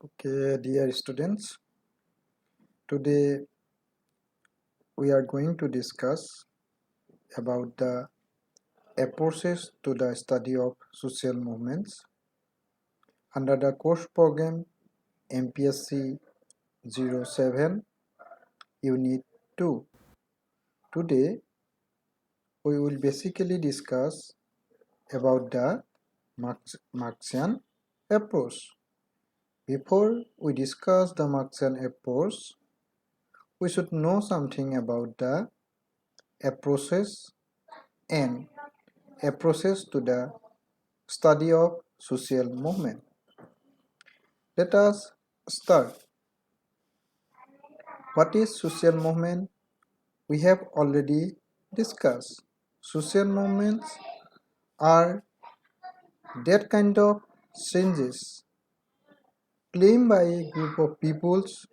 Okay, dear students, today we are going to discuss about the approaches to the study of social movements under the course program MPSE 07 Unit 2. Today we will basically discuss about the Marxian approach. Before we discuss the Marxian approach, we should know something about the approaches and approaches to the study of social movement. Let us start. What is social movement? We have already discussed. Social movements are that kind of changes claimed by a group of peoples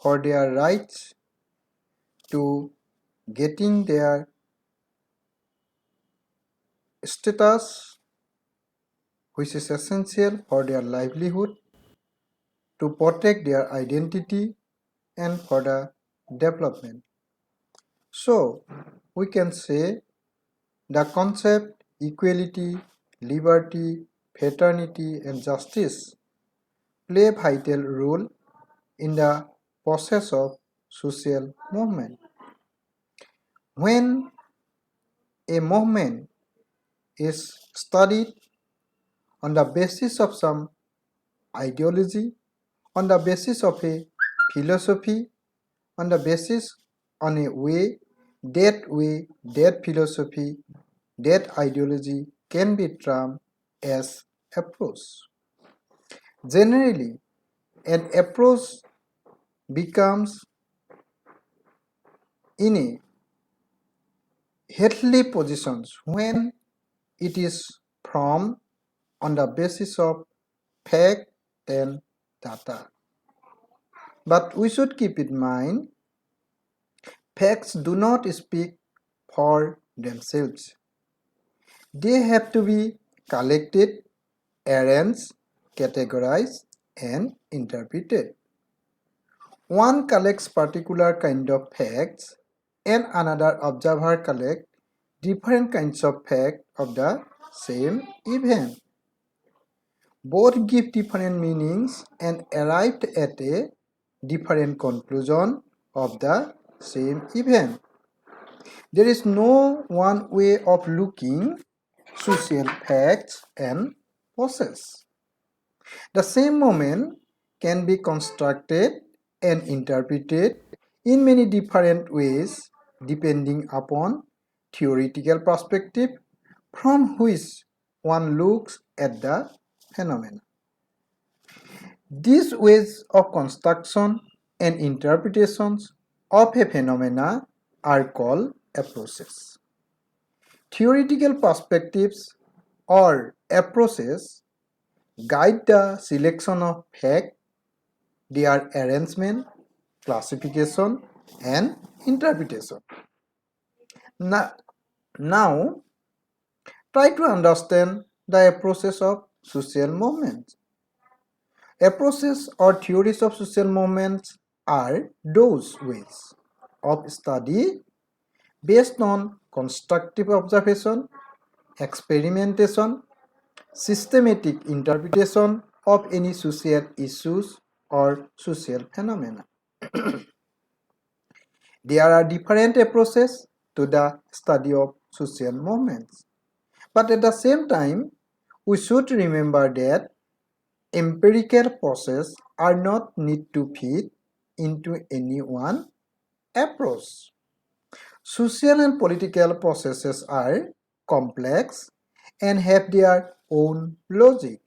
for their rights to getting their status, which is essential for their livelihood, to protect their identity, and for the development. So, we can say the concept equality, liberty, fraternity, and justice play a vital role in the process of social movement. When a movement is studied on the basis of some ideology, on the basis of a philosophy, on the basis on a way, that philosophy, that ideology can be termed as approach. Generally, an approach becomes in a healthy positions when it is formed on the basis of fact and data. But we should keep in mind, facts do not speak for themselves. They have to be collected, arranged, categorized, and interpreted. One collects particular kind of facts and another observer collects different kinds of facts of the same event. Both give different meanings and arrived at a different conclusion of the same event. There is no one way of looking social facts and process. The same moment can be constructed and interpreted in many different ways depending upon theoretical perspective from which one looks at the phenomena. These ways of construction and interpretations of a phenomena are called approaches. Theoretical perspectives or approaches guide the selection of facts, their arrangement, classification, and interpretation. Now, try to understand the approaches of social movements. Approaches or theories of social movements are those ways of study based on constructive observation, experimentation, systematic interpretation of any social issues or social phenomena. There are different approaches to the study of social movements. But at the same time, we should remember that empirical processes are not need to fit into any one approach. Social and political processes are complex and have their own logic.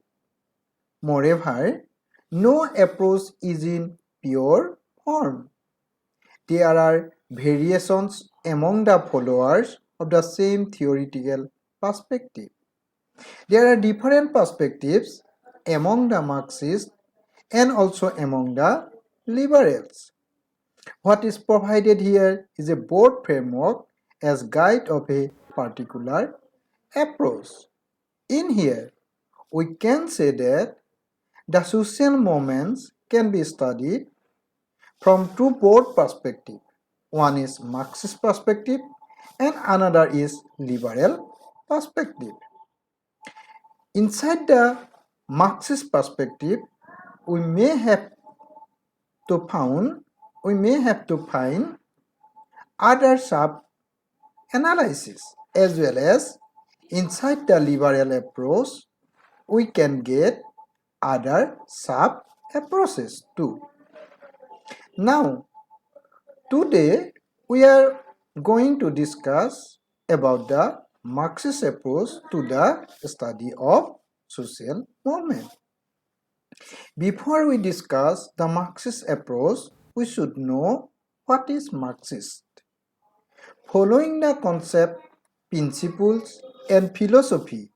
Moreover, no approach is in pure form. There are variations among the followers of the same theoretical perspective. There are different perspectives among the Marxists and also among the liberals. What is provided here is a broad framework as guide of a particular approach. In here, we can say that The social movements can be studied from two broad perspectives. One is Marxist perspective and another is liberal perspective. Inside the Marxist perspective, we may have to find other sub-analysis, as well as inside the liberal approach, we can get other sub-approaches too. Now, today we are going to discuss about the Marxist approach to the study of social movement. Before we discuss the Marxist approach, we should know what is Marxist. Following the concept, principles, and philosophy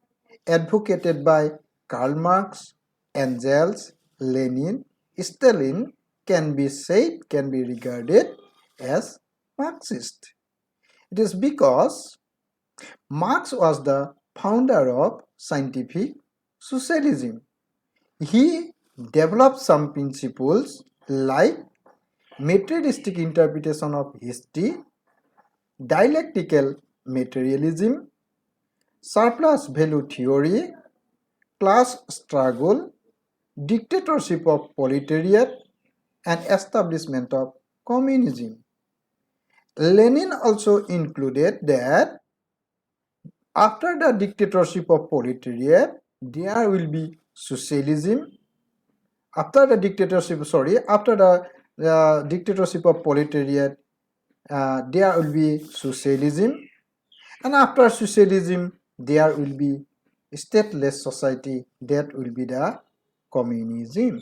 advocated by Karl Marx, Engels, Lenin, Stalin can be regarded as Marxist. It is because Marx was the founder of scientific socialism. He developed some principles like materialistic interpretation of history, dialectical materialism, surplus value theory, class struggle, dictatorship of proletariat, and establishment of communism. Lenin also included that after the dictatorship of proletariat, there will be socialism. After the dictatorship of proletariat, there will be socialism, and after socialism, there will be stateless society, that will be the communism.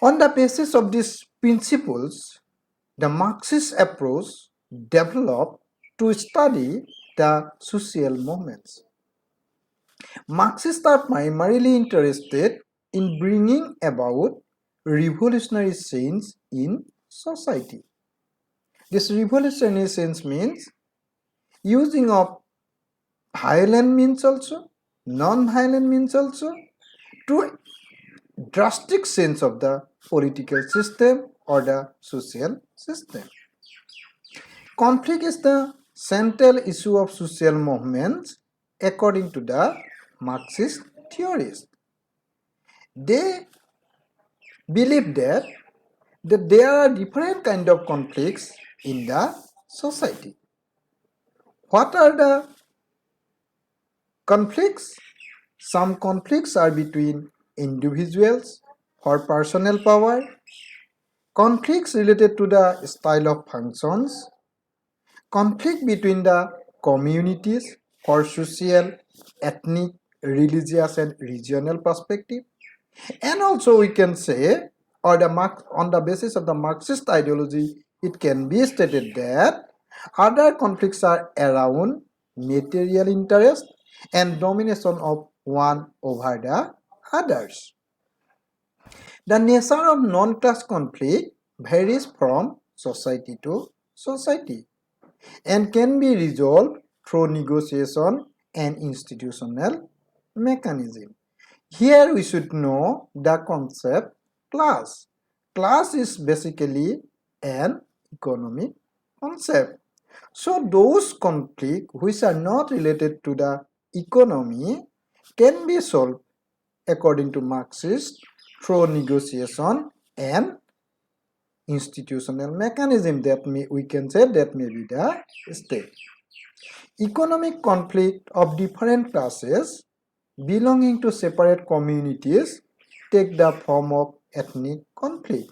On the basis of these principles, the Marxist approach developed to study the social movements. Marxists are primarily interested in bringing about revolutionary change in society. This revolutionary change means using of violent means also, non-violent means also, to drastic change of the political system or the social system. Conflict is the central issue of social movements according to the Marxist theorists. They believe that there are different kinds of conflicts in the society. What are the conflicts? Some conflicts are between individuals for personal power, conflicts related to the style of functions, conflict between the communities for social, ethnic, religious, and regional perspective. And also we can say, on the basis of the Marxist ideology, it can be stated that other conflicts are around material interest and domination of one over the others. The nature of non-class conflict varies from society to society and can be resolved through negotiation and institutional mechanism. Here we should know the concept class. Class is basically an economic concept. So those conflicts which are not related to the economy can be solved according to Marxist through negotiation and institutional mechanism, that we can say that may be the state. Economic conflict of different classes belonging to separate communities take the form of ethnic conflict.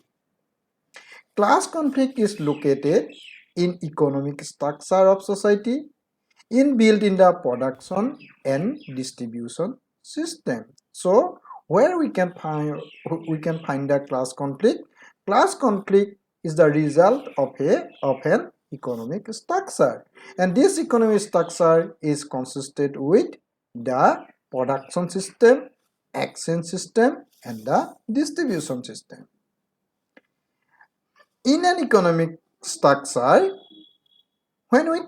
Class conflict is located in economic structure of society, inbuilt in the production and distribution system. So where we can find the class conflict? Class conflict is the result of an economic structure, and this economic structure is consisted with the production system, exchange system, and the distribution system. In an economic structure, when we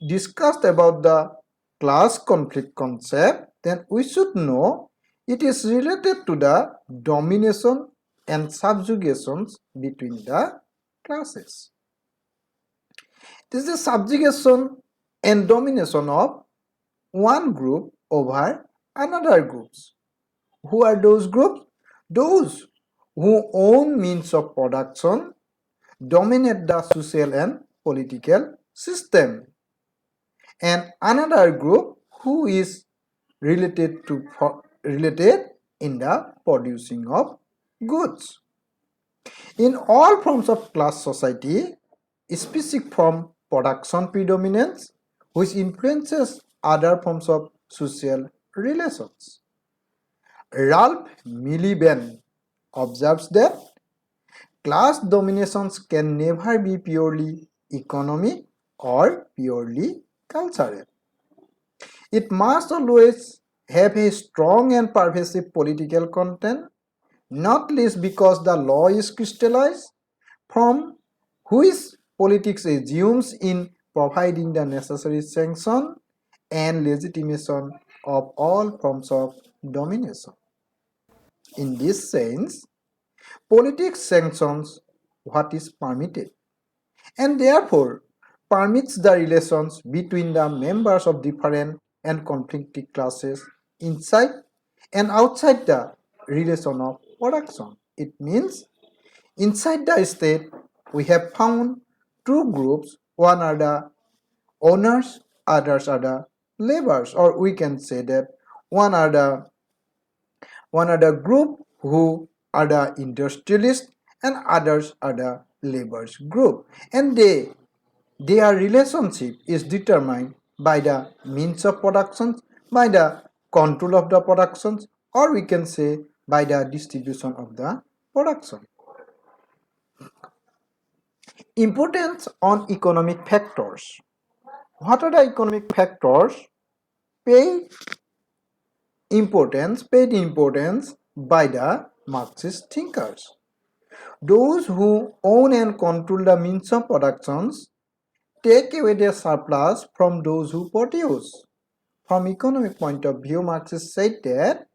discussed about the class conflict concept, then we should know It is related to the domination and subjugations between the classes. This is the subjugation and domination of one group over another groups. Who are those groups? Those who own means of production, dominate the social and political system, and another group who is related in the producing of goods. In all forms of class society, species from production predominance, which influences other forms of social relations. Ralph Miliband observes that class dominations can never be purely economic or purely cultural. It must always have a strong and pervasive political content, not least because the law is crystallized from which politics assumes in providing the necessary sanction and legitimation of all forms of domination. In this sense, politics sanctions what is permitted and therefore permits the relations between the members of different and conflicting classes inside and outside the relation of production. It means inside the state we have found two groups, one are the owners, others are the laborers, or we can say that one are the group who are the industrialists and others are the laborers group, and their relationship is determined by the means of production, by the control of the productions, or we can say by the distribution of the production. Importance on economic factors. What are the economic factors paid importance by the Marxist thinkers? Those who own and control the means of productions take away their surplus from those who produce. From economic point of view, Marxists said that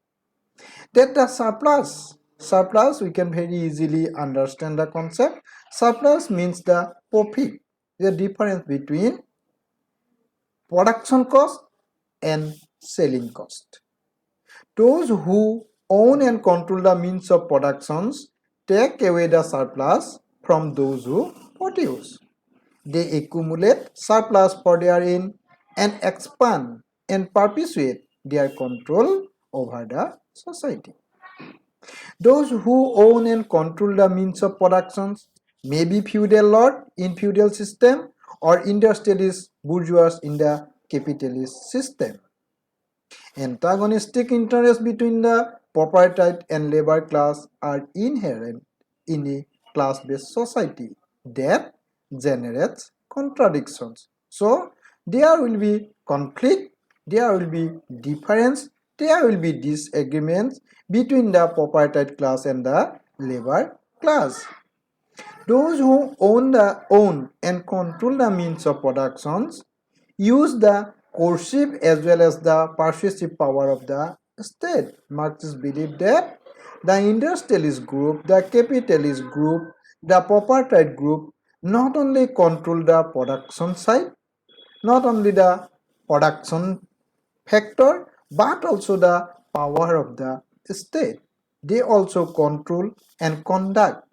the surplus we can very easily understand the concept. Surplus means the profit, the difference between production cost and selling cost. Those who own and control the means of productions take away the surplus from those who produce. They accumulate surplus for their own and expand and perpetuate their control over the society. Those who own and control the means of productions may be feudal lord in feudal system or industrialist bourgeois in the capitalist system. Antagonistic interests between the proletariat and labor class are inherent in a class-based society that generates contradictions. So there will be conflict, there will be difference, there will be disagreements between the proletariat class and the labor class. Those who own and control the means of productions use the coercive as well as the persuasive power of the state. Marxists believe that the industrialist group, the capitalist group, the proletariat group not only control the production side, not only the production factor, but also the power of the state. They also control and conduct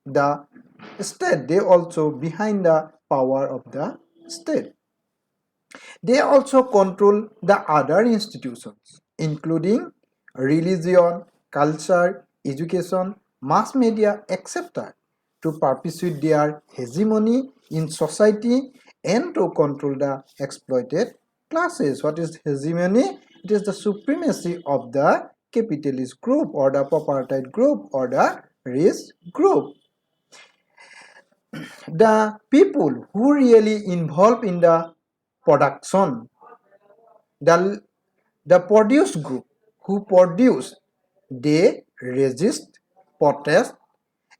the state. They also behind the power of the state. They also control the other institutions, including religion, culture, education, mass media, etc., to perpetuate their hegemony in society and to control the exploited classes. What is hegemony? It is the supremacy of the capitalist group or the proletariat group or the rich group. The people who really involved in the production, the produced group who produce, they resist, protest,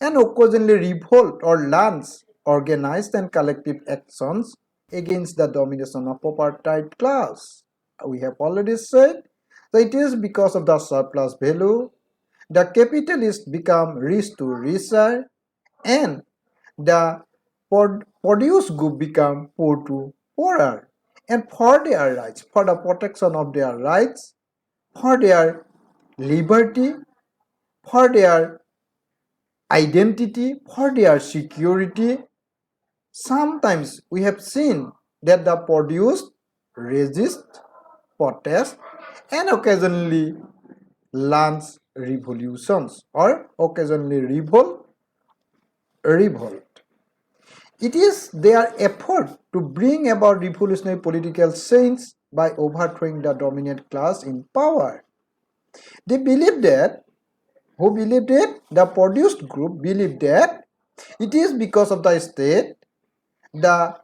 and occasionally revolt or launch organized and collective actions against the domination of proletariat class. We have already said So it is because of the surplus value, the capitalists become rich to richer, and the produced group become poor to poorer. And for their rights, for the protection of their rights, for their liberty, for their identity, for their security, sometimes we have seen that the produced resist, protest, and occasionally launch revolutions or occasionally revolt. It is their effort to bring about revolutionary political change by overthrowing the dominant class in power. They believe that, who believed it? The produced group believed that it is because of the state, the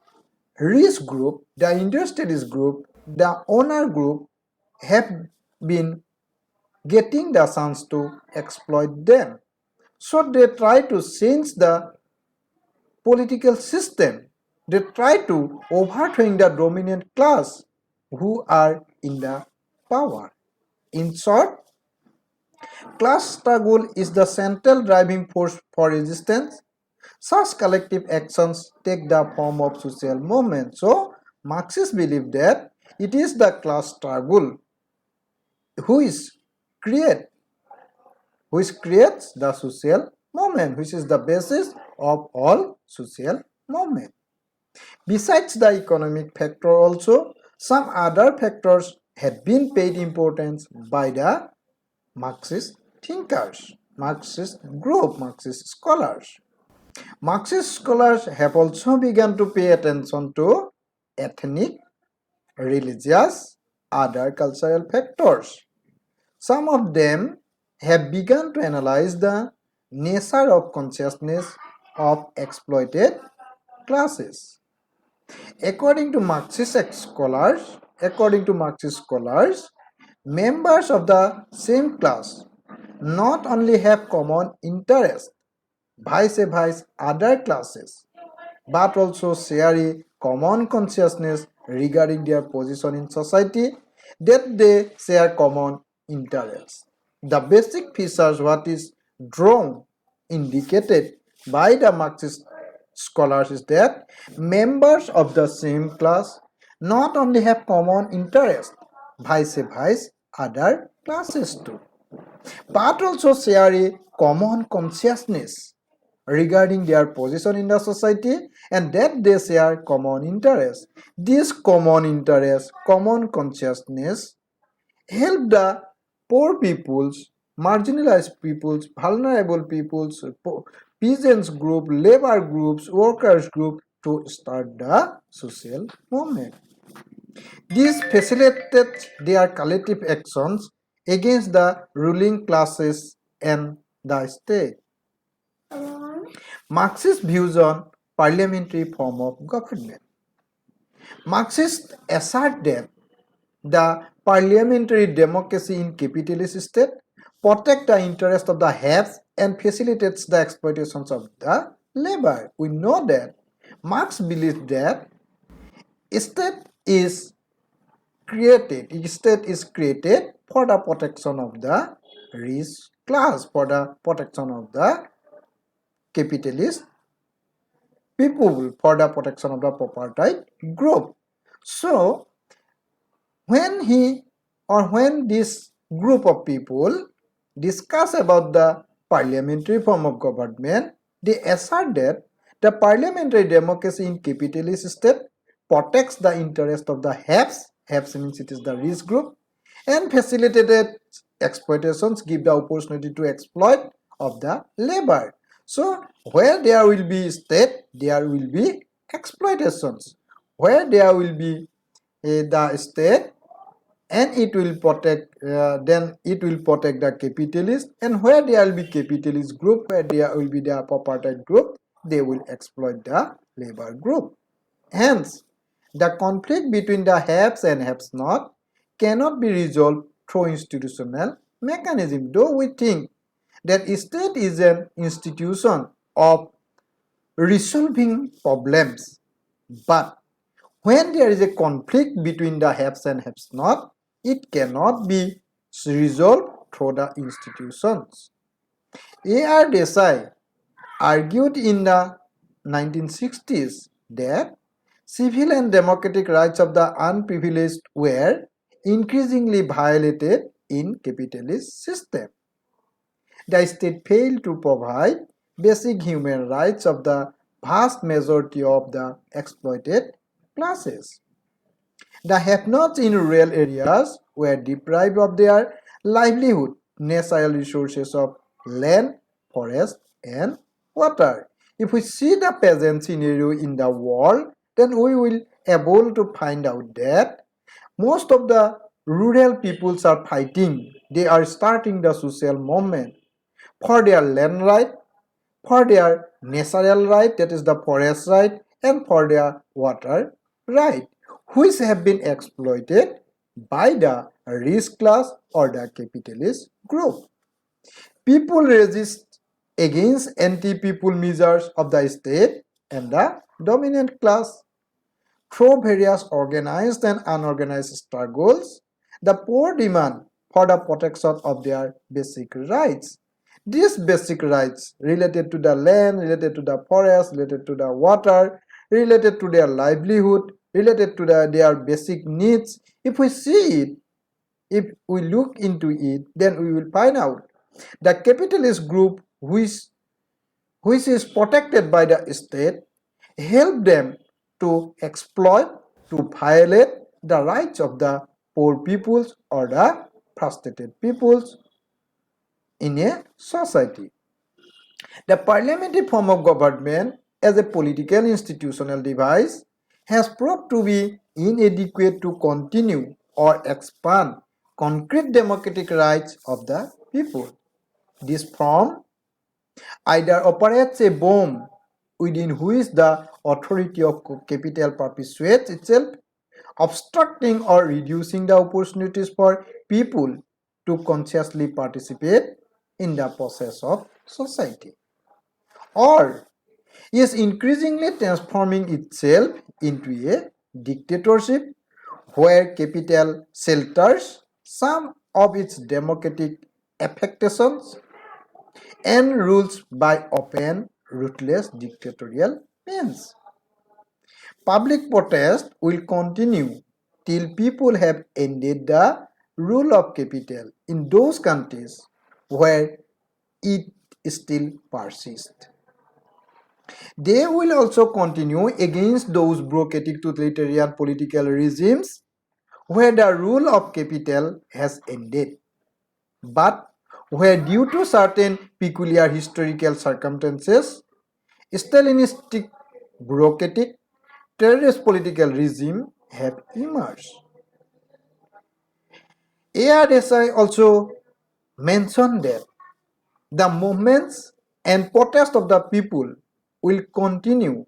rich group, the industrialist group, the owner group have been getting the chance to exploit them. So they try to change the political system. They try to overthrow the dominant class who are in the power. In short, class struggle is the central driving force for resistance. Such collective actions take the form of social movement. So, Marxists believe that it is the class struggle who is create, which creates the social movement, which is the basis of all social movement. Besides the economic factor also, some other factors have been paid importance by the Marxist thinkers, Marxist group, Marxist scholars. Marxist scholars have also begun to pay attention to ethnic, religious, other cultural factors. Some of them have begun to analyze the nature of consciousness of exploited classes. According to Marxist scholars, members of the same class not only have common interest, vice other classes, but also share a common consciousness regarding their position in society, that they share common interests. The basic features what is drawn, indicated by the Marxist scholars is that members of the same class not only have common interest, vice other classes too, but also share a common consciousness regarding their position in the society, and that they share common interests. This common interest, common consciousness help the poor peoples, marginalized peoples, vulnerable peoples, peasants group, labor groups, workers group to start the social movement. This facilitates their collective actions against the ruling classes and the state. Marxist views on parliamentary form of government. Marxists assert that the parliamentary democracy in capitalist state protects the interest of the haves and facilitates the exploitations of the labor. We know that Marx believes that state is created for the protection of the rich class, for the protection of the capitalist people, for the protection of the property group. So when this group of people discuss about the parliamentary form of government, they assert that the parliamentary democracy in capitalist state protects the interest of the haves means it is the rich group, and facilitated exploitations, give the opportunity to exploit of the labor. So where there will be state, there will be exploitations. Where there will be the state, and it will protect, then it will protect the capitalist, and where there will be capitalist group, where there will be the property group, they will exploit the labor group. Hence, the conflict between the haves and haves not cannot be resolved through institutional mechanism. Though we think that state is an institution of resolving problems, but when there is a conflict between the haves and haves not, it cannot be resolved through the institutions. A.R. Desai argued in the 1960s that civil and democratic rights of the unprivileged were increasingly violated in capitalist system. The state failed to provide basic human rights of the vast majority of the exploited classes. The have-nots in rural areas were deprived of their livelihood, natural resources of land, forest, and water. If we see the peasant scenario in the world, then we will able to find out that most of the rural peoples are fighting. They are starting the social movement for their land right, for their natural right, that is the forest right, and for their water right, which have been exploited by the rich class or the capitalist group. People resist against anti-people measures of the state and the dominant class. Through various organized and unorganized struggles, the poor demand for the protection of their basic rights. These basic rights related to the land, related to the forest, related to the water, related to their livelihood, related to their basic needs. If we see it, if we look into it, then we will find out the capitalist group which is protected by the state help them to exploit, to violate the rights of the poor peoples or the frustrated peoples in a society. The parliamentary form of government as a political institutional device has proved to be inadequate to continue or expand concrete democratic rights of the people. This form either operates a bomb within which the authority of capital perpetuates itself, obstructing or reducing the opportunities for people to consciously participate in the process of society, or is increasingly transforming itself into a dictatorship where capital shelters some of its democratic affectations and rules by open, ruthless dictatorial means. Public protest will continue till people have ended the rule of capital in those countries where it still persists. They will also continue against those bureaucratic totalitarian political regimes where the rule of capital has ended, but where due to certain peculiar historical circumstances, Stalinistic, bureaucratic, terrorist political regime have emerged. ARSI also mentioned that the movements and protests of the people will continue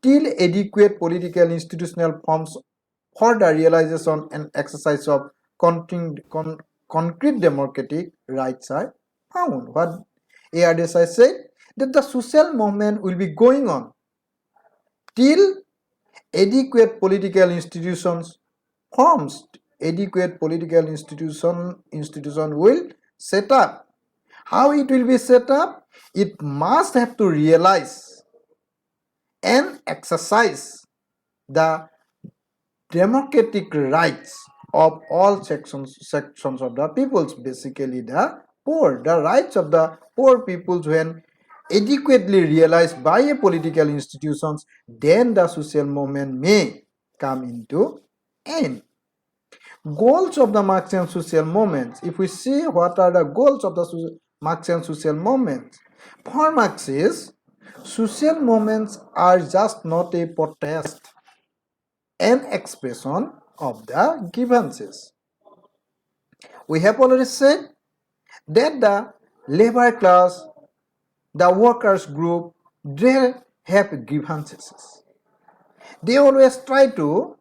till adequate political institutional forms for the realization and exercise of concrete democratic rights are found. What ARSI said, that the social movement will be going on till adequate political institutions forms, adequate political institution will set up. How it will be set up? It must have to realize and exercise the democratic rights of all sections of the peoples, basically the poor. The rights of the poor peoples, when adequately realized by a political institutions, then the social movement may come into end. Goals of the Marxian social movements. If we see what are the goals of the Marxian social movements, for Marxists, social movements are just not a protest, an expression of the grievances. We have already said that the labor class, the workers group, they have grievances. They always try to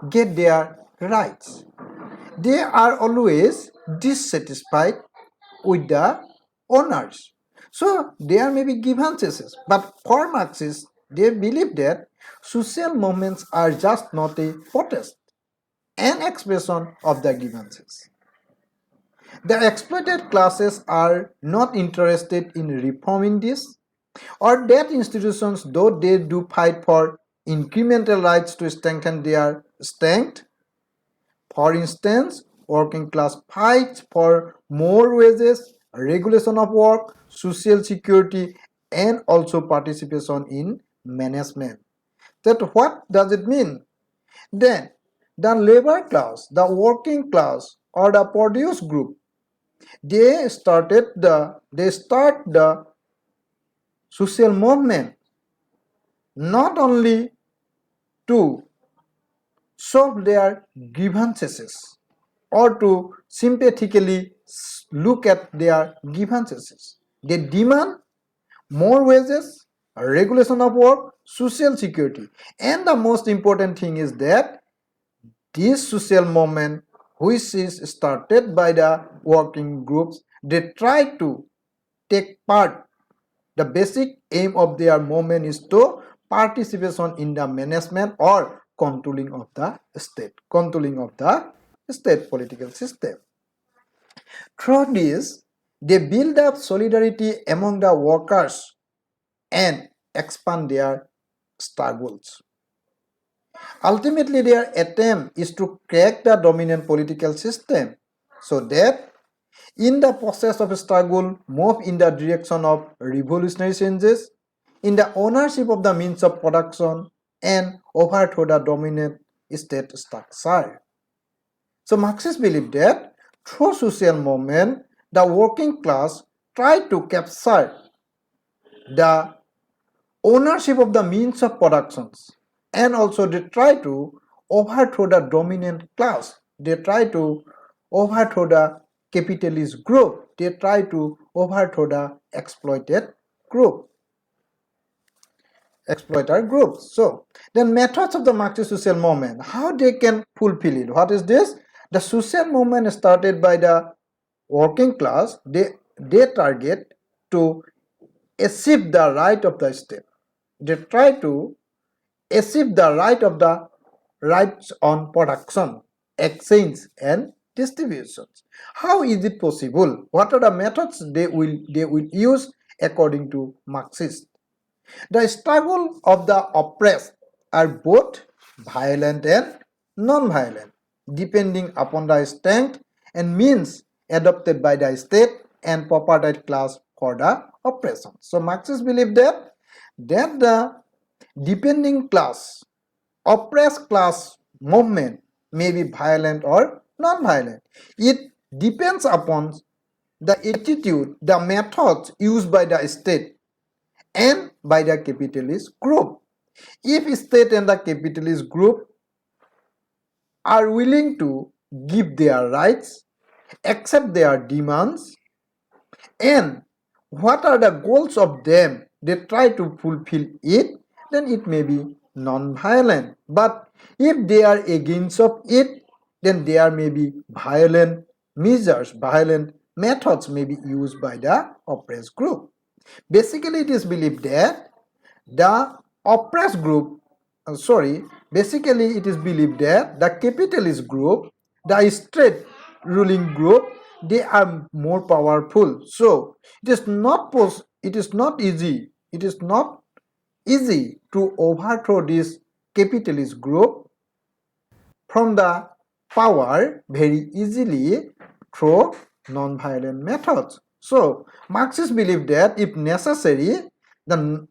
get their rights. They are always dissatisfied with the owners. So there may be grievances, but for Marxists, they believe that social movements are just not a protest, an expression of the grievances. The exploited classes are not interested in reforming this, or that institutions, though they do fight for incremental rights to strengthen their strength. For instance, working class fights for more wages, regulation of work, social security, and also participation in management. That what does it mean? Then the labor class, the working class, or the produce group, they start the social movement not only to solve their grievances or to sympathetically look at their grievances. They demand more wages, regulation of work, social security. And the most important thing is that this social movement, which is started by the working groups, they try to take part. The basic aim of their movement is to participation in the management or controlling of the state political system. Through this, they build up solidarity among the workers and expand their struggles. Ultimately, their attempt is to crack the dominant political system so that in the process of struggle move in the direction of revolutionary changes in the ownership of the means of production and overthrow the dominant state structure. So Marxists believe that through social movement, the working class try to capture the ownership of the means of productions, and also they try to overthrow the dominant class. They try to overthrow the capitalist group. They try to overthrow the exploiter groups. So then methods of the Marxist social movement, how they can fulfill it. What is this? The social movement started by the working class. They target to achieve the right of the state. They try to achieve the rights on production, exchange, and distributions. How is it possible? What are the methods they will use according to Marxists? The struggle of the oppressed are both violent and non-violent, depending upon the strength and means adopted by the state and propertied class for the oppression. So Marxists believe that the depending class, oppressed class movement may be violent or non-violent. It depends upon the attitude, the methods used by the state and by the capitalist group. If state and the capitalist group are willing to give their rights, accept their demands, and what are the goals of them, they try to fulfill it, then it may be non-violent. But if they are against of it, then there may be violent measures, violent methods may be used by the oppressed group. Basically, it is believed that the oppressed group, basically it is believed that the capitalist group, the state ruling group, they are more powerful. So it is not easy to overthrow this capitalist group from the power very easily through non-violent methods. So Marxists believe that if necessary, the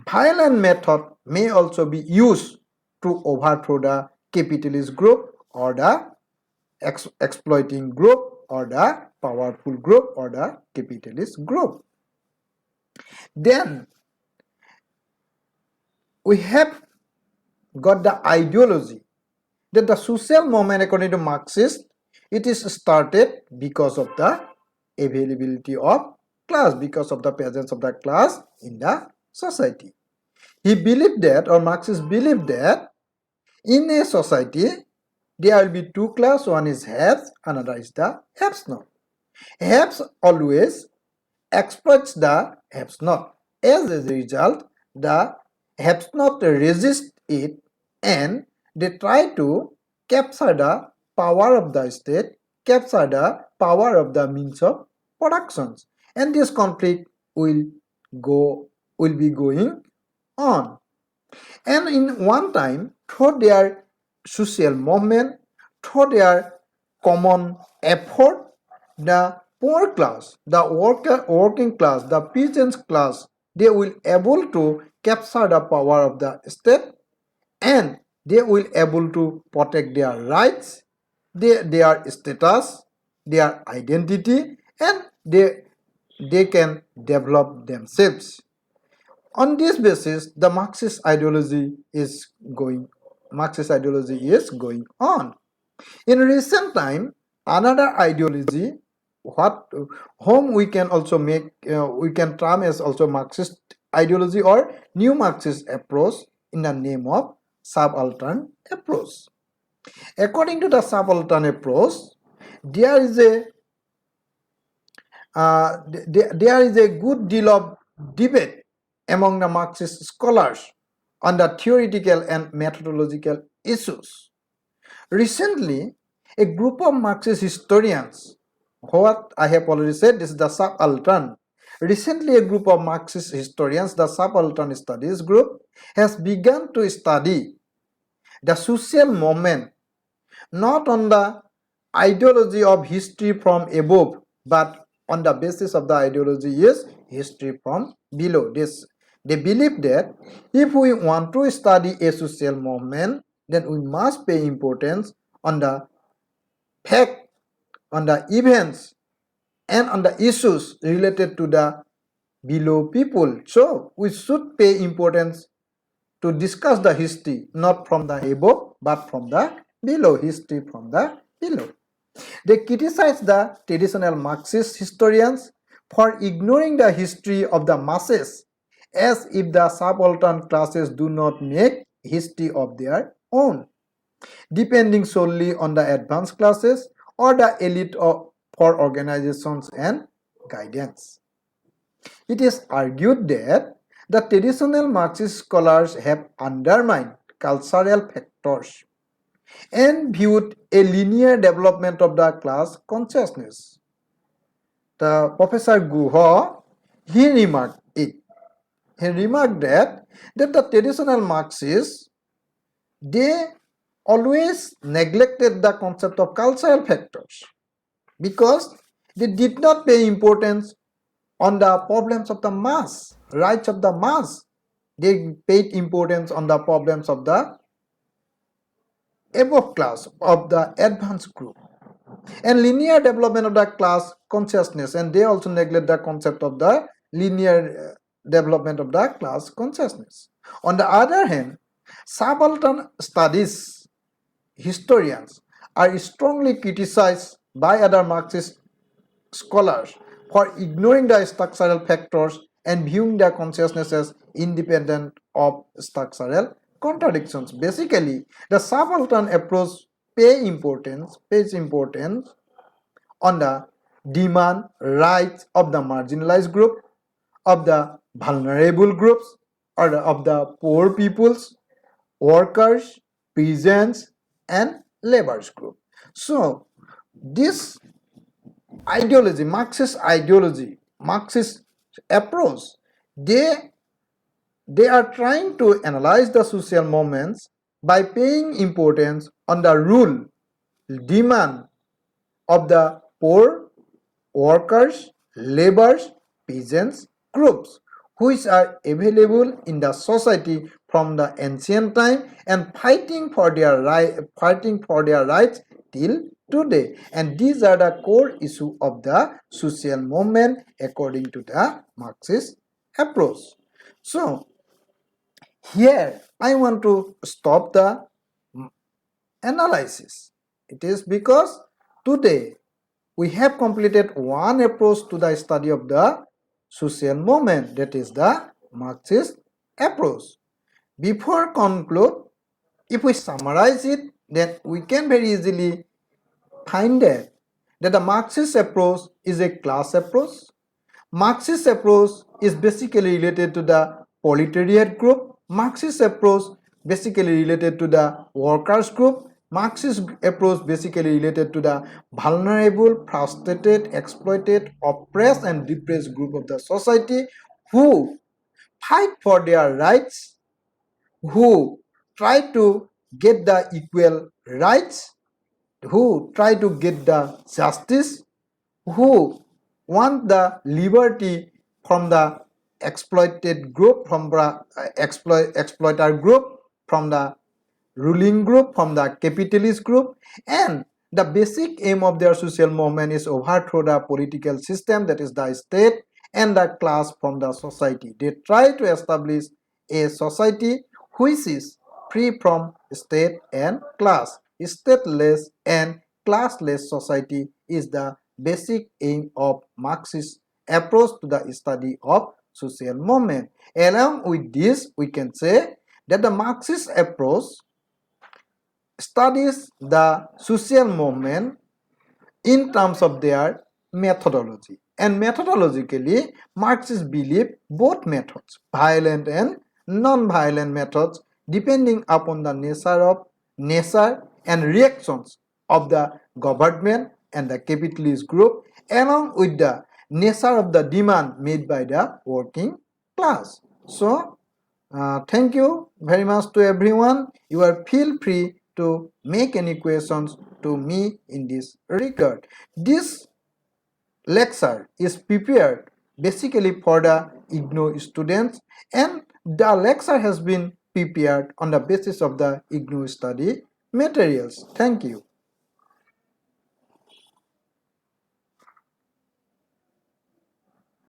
violent method may also be used to overthrow the capitalist group or the exploiting group or the powerful group or the capitalist group. Then we have got the ideology that the social movement, according to Marxist, it is started because of the availability of class, because of the presence of the class in the society. He believed that, or Marxists believed that, in a society there will be two classes, one is haves, another is the haves not. Haves always exploits the haves not. As a result, the haves not resist it and they try to capture the power of the state, capture the power of the means of productions, and this conflict will be going on. And in one time, through their social movement, through their common effort, the poor class, the working class, the peasants class, they will able to capture the power of the state, and they will able to protect their rights, their status, their identity, and they can develop themselves. On this basis, the Marxist ideology is going on. In recent time, another ideology, whom we can also we can term as also Marxist ideology or new Marxist approach, in the name of subaltern approach. According to the subaltern approach, there is a good deal of debate among the Marxist scholars on the theoretical and methodological issues. Recently, a group of Marxist historians, what I have already said, this is the subaltern. Recently, a group of Marxist historians, the subaltern studies group, has begun to study the social movement not on the ideology of history from above, but on the basis of the ideology is history from below. They believe that if we want to study a social movement, then we must pay importance on the fact, on the events, and on the issues related to the below people. So we should pay importance to discuss the history, not from the above, but from the below, history from the below. They criticize the traditional Marxist historians for ignoring the history of the masses, as if the subaltern classes do not make history of their own, depending solely on the advanced classes or the elite for organizations and guidance. It is argued that the traditional Marxist scholars have undermined cultural factors and viewed a linear development of the class consciousness. The Professor Guha, he remarked that the traditional Marxists, they always neglected the concept of cultural factors because they did not pay importance on the problems of the mass, rights of the mass. They paid importance on the problems of the above class, of the advanced group, and linear development of the class consciousness, and they also neglect the concept of the linear development of the class consciousness. On the other hand, subaltern studies historians are strongly criticized by other Marxist scholars for ignoring the structural factors and viewing the consciousness as independent of structural contradictions. Basically, the subaltern approach pays importance on the demand rights of the marginalized group, of the vulnerable groups, or of the poor peoples, workers, peasants, and laborers group. So this ideology, Marxist approach, they are trying to analyze the social movements by paying importance on the rule, demand of the poor, workers, laborers, peasants groups, which are available in the society from the ancient time and fighting for their rights till today. And these are the core issue of the social movement according to the Marxist approach. So here I want to stop the analysis. It is because today we have completed one approach to the study of the social movement, that is the Marxist approach. Before conclude, if we summarize it, then we can very easily find that the Marxist approach is a class approach. Marxist approach is basically related to the proletariat group. Marxist approach basically related to the workers group. Marxist approach basically related to the vulnerable, frustrated, exploited, oppressed and depressed group of the society who fight for their rights, who try to get the equal rights, who try to get the justice, who want the liberty from the exploited group, from the exploiter group, from the ruling group, from the capitalist group, and the basic aim of their social movement is overthrow the political system, that is the state, and the class from the society. They try to establish a society which is free from state and class. Stateless and classless society is the basic aim of Marxist approach to the study of social movement. Along with this, we can say that the Marxist approach studies the social movement in terms of their methodology. And methodologically, Marxists believe both methods, violent and non-violent methods, depending upon the nature and reactions of the government and the capitalist group, along with the nature of the demand made by the working class. So, thank you very much to everyone. You are feel free to make any questions to me in this regard. This lecture is prepared basically for the IGNOU students, and the lecture has been prepared on the basis of the IGNOU study materials. Thank you.